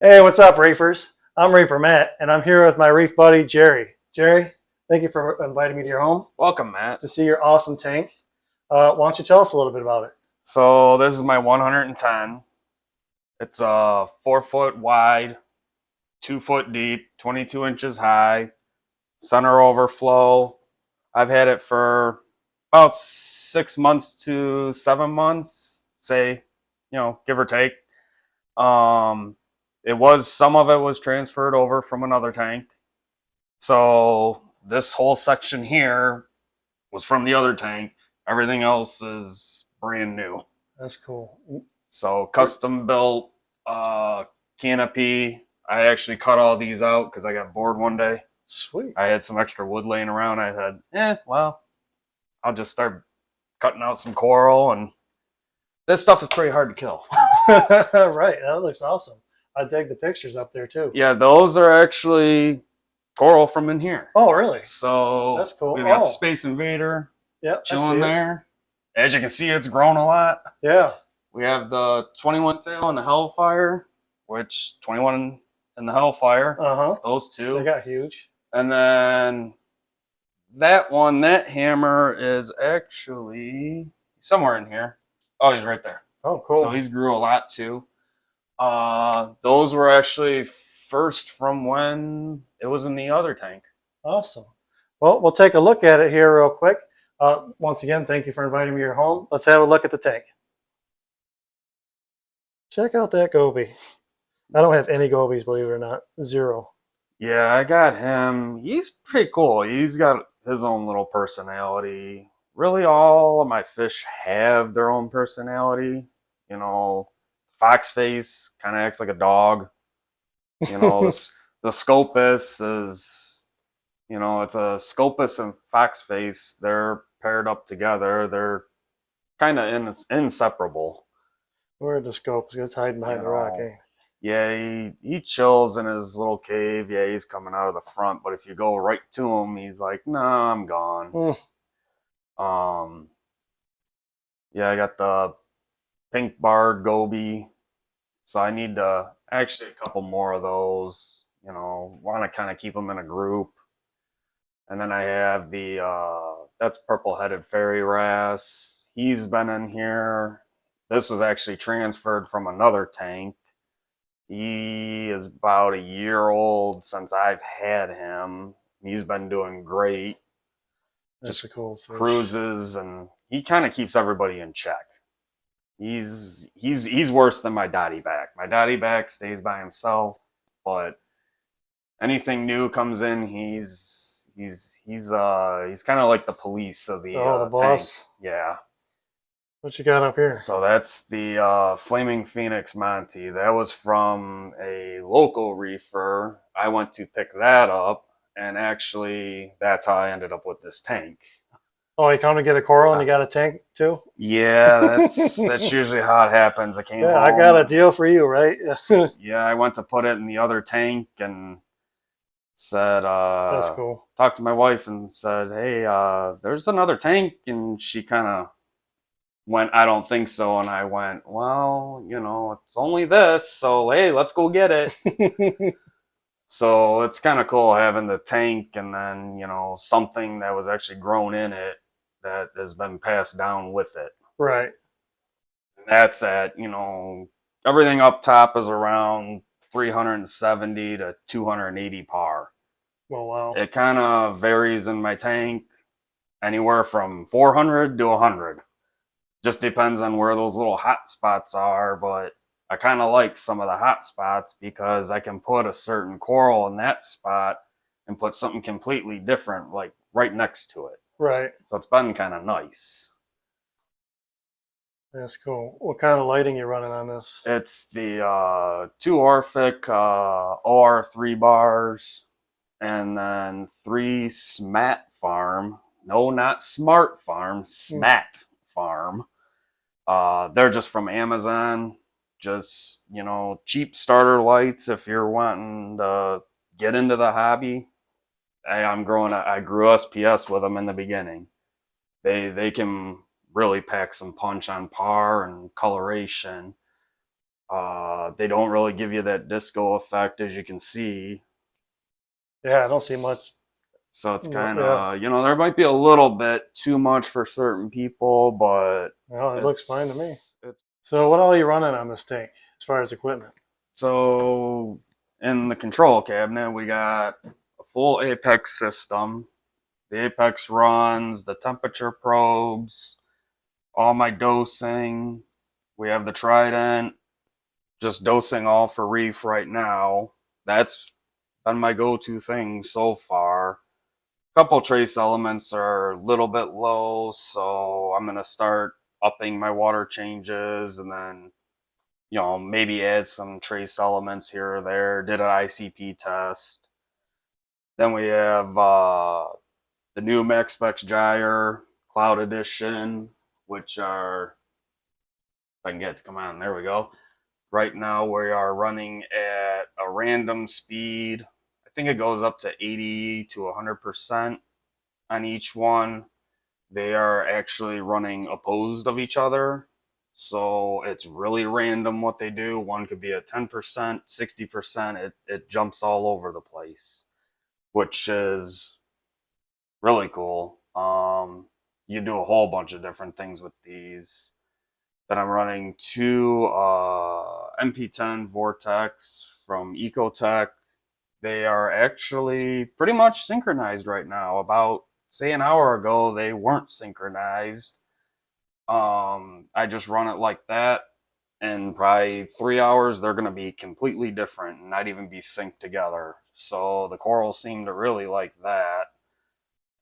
Hey, what's up, Reefers? I'm Reefer Matt, and I'm here with my reef buddy, Jerry. Jerry, thank you for inviting me to your home Welcome, Matt. to see your awesome tank. Why don't you tell us a little bit about it? So this is my 110. It's 4 foot wide, 2 foot deep, 22 inches high, center overflow. I've had it for about 6 months to 7 months, say, give or take. Um, some of it was transferred over from another tank. So this whole section here was from the other tank. Everything else is brand new. That's cool. So custom built canopy. I actually cut all these out because I got bored one day. Sweet. I had some extra wood laying around. I said, well, I'll just start cutting out some coral, and this stuff is pretty hard to kill. Right, that looks awesome. I dig the pictures up there too. Yeah, those are actually coral from in here. Oh, really? So That's cool. we've got Oh, Space Invader yeah, I see chilling it. there. As you can see, it's grown a lot. Yeah. We have the 21 tail and the Hellfire, which 21 and the Hellfire, Uh-huh. those two. They got huge. And then that hammer is actually somewhere in here. Oh, he's right there. Oh, cool. So he's grew a lot too. Those were actually first from when it was in the other tank. Awesome. Well, we'll take a look at it here real quick. Once again, thank you for inviting me to your home. Let's have a look at the tank. Check out that goby. I don't have any gobies, believe it or not. Zero. Yeah, I got him. He's pretty cool. He's got his own little personality. Really, all of my fish have their own personality. You know, fox face kind of acts like a dog. You know, the Scopus is, it's a Scopus and fox face. They're paired up together. They're kind of inseparable. Where are the scopes? It's hiding behind the rock, eh? Yeah, he chills in his little cave. Yeah, he's coming out of the front, but if you go right to him, he's like, "Nah, I'm gone." Mm. Um, yeah, I got the pink barred goby, so I need to actually a couple more of those. Want to kind of keep them in a group. And then I have the that's purple headed fairy wrasse. He's been in here. This was actually transferred from another tank. He is about a year old since I've had him. He's been doing great. That's a cool fish. Cruises, and he kind of keeps everybody in check. He's worse than my daddy back. My daddy back stays by himself, but anything new comes in, he's kind of like the police of the Oh, the tank. boss. Yeah. What you got up here? So that's the Flaming Phoenix Monty. That was from a local reefer. I went to pick that up, and actually, that's how I ended up with this tank. Oh, you come to get a coral and you got a tank too? Yeah, that's usually how it happens. I came Yeah, home. I got a deal for you, right? Yeah, I went to put it in the other tank and said, That's cool. talked to my wife and said, hey, there's another tank. And she kind of went, I don't think so. And I went, well, it's only this. So, hey, let's go get it. So it's kind of cool having the tank and then, something that was actually grown in it that has been passed down with it. Right. And that's at, everything up top is around 370 to 280 par. Oh, wow. It kind of varies in my tank, anywhere from 400 to 100. Just depends on where those little hot spots are, but I kind of like some of the hot spots because I can put a certain coral in that spot and put something completely different, like right next to it. Right. So it's been kind of nice. That's cool. What kind of lighting you running on this? It's the 2 Orphic OR3 bars, and then 3 SMAT farm. No, not Smart Farm, SMAT farm. They're just from Amazon. Just, cheap starter lights if you're wanting to get into the hobby. I grew SPS with them in the beginning. They can really pack some punch on par and coloration. They don't really give you that disco effect, as you can see. Yeah, I don't see much. So it's kind Yeah, of, there might be a little bit too much for certain people, but no, it looks fine to me. it's So what all are you running on this tank as far as equipment? so in the control cabinet, we got a full Apex system. The Apex runs the temperature probes, all my dosing. We have the Trident, just dosing all for Reef right now. That's been my go-to thing so far. Couple trace elements are a little bit low, so I'm gonna start upping my water changes, and then maybe add some trace elements here or there. Did an ICP test. Then we have the new Max Specs Gyre Cloud Edition, which are, if I can get it to come on, there we go. Right now we are running at a random speed. I think it goes up to 80 to 100% on each one. They are actually running opposed of each other. So it's really random what they do. One could be at 10%, 60%. It jumps all over the place, which is really cool. You do a whole bunch of different things with these. Then I'm running two MP10 Vortex from Ecotech. They are actually pretty much synchronized right now. About, say, an hour ago, they weren't synchronized. I just run it like that. In probably 3 hours, they're going to be completely different and not even be synced together. So the corals seem to really like that.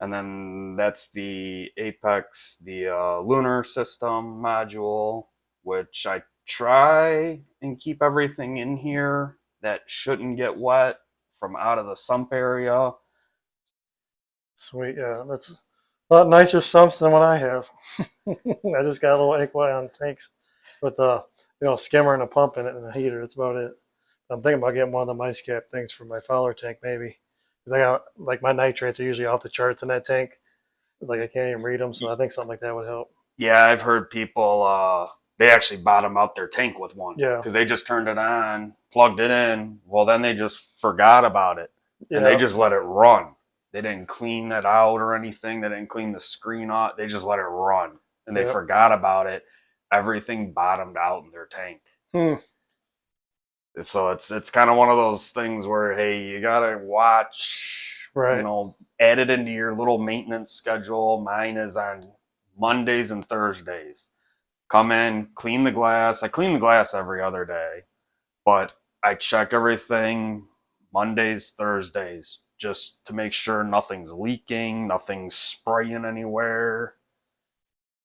And then that's the Apex, the lunar system module, which I try and keep everything in here that shouldn't get wet from out of the sump area. Sweet, yeah, that's a lot nicer sumps than what I have. I just got a little aqua on tanks with a skimmer and a pump in it and a heater. That's about it. I'm thinking about getting one of the mice cap things for my Fowler tank maybe. Because I got like my nitrates are usually off the charts in that tank. Like I can't even read them, so I think something like that would help. Yeah, I've heard people, they actually bottom out their tank with one Yeah, because they just turned it on, plugged it in. Well, then they just forgot about it and they yeah, just let it run. They didn't clean it out or anything. They didn't clean the screen off. They just let it run and they yeah. forgot about it. Everything bottomed out in their tank. Hmm. So it's kind of one of those things where, hey, you gotta watch, Right. add it into your little maintenance schedule. Mine is on Mondays and Thursdays. Come in, clean the glass. I clean the glass every other day, but I check everything Mondays, Thursdays, just to make sure nothing's leaking, nothing's spraying anywhere.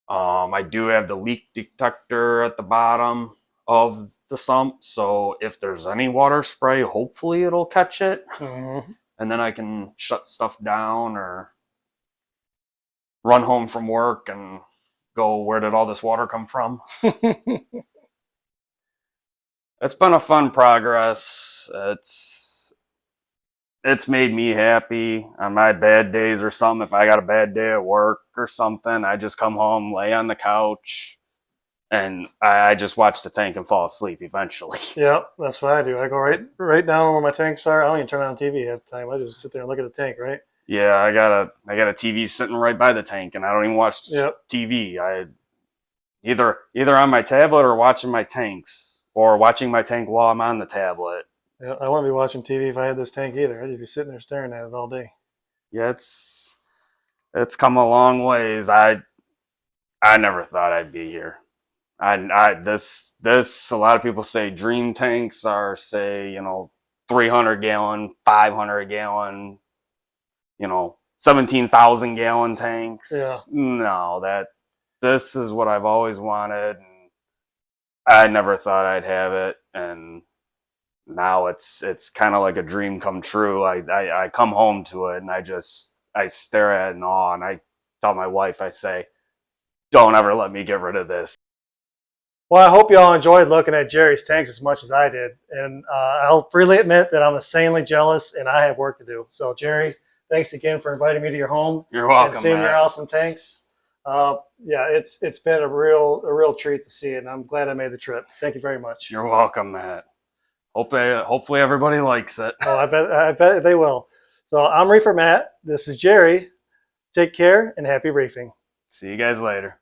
I do have the leak detector at the bottom of the sump, so if there's any water spray, hopefully it'll catch it, Mm-hmm. and then I can shut stuff down or run home from work and go, where did all this water come from? It's been a fun progress. It's made me happy on my bad days or something. If I got a bad day at work or something, I just come home, lay on the couch, and I just watch the tank and fall asleep eventually. Yeah, that's what I do. I go right down where my tanks are. I don't even turn on TV half the time. I just sit there and look at the tank, right? Yeah, I got a TV sitting right by the tank, and I don't even watch Yep. TV. I either on my tablet or watching my tanks, or watching my tank while I'm on the tablet. Yeah, I wouldn't be watching TV if I had this tank either. I'd just be sitting there staring at it all day. Yeah, it's come a long ways. I never thought I'd be here. This a lot of people say dream tanks are, say, 300 gallon, 500 gallon, 17,000 gallon Yeah. tanks. No, that this is what I've always wanted, and I never thought I'd have it, and now it's kind of like a dream come true. I come home to it and I stare at it in awe, and I tell my wife, I say, don't ever let me get rid of this. Well, I hope you all enjoyed looking at Jerry's tanks as much as I did. And I'll freely admit that I'm insanely jealous and I have work to do. So, Jerry, thanks again for inviting me to your home You're and welcome, seeing your Matt. awesome tanks. Yeah, it's been a real treat to see it, and I'm glad I made the trip. Thank you very much. You're welcome, Matt. Hopefully everybody likes it. Oh, I bet they will. So I'm Reefer Matt. This is Jerry. Take care and happy reefing. See you guys later.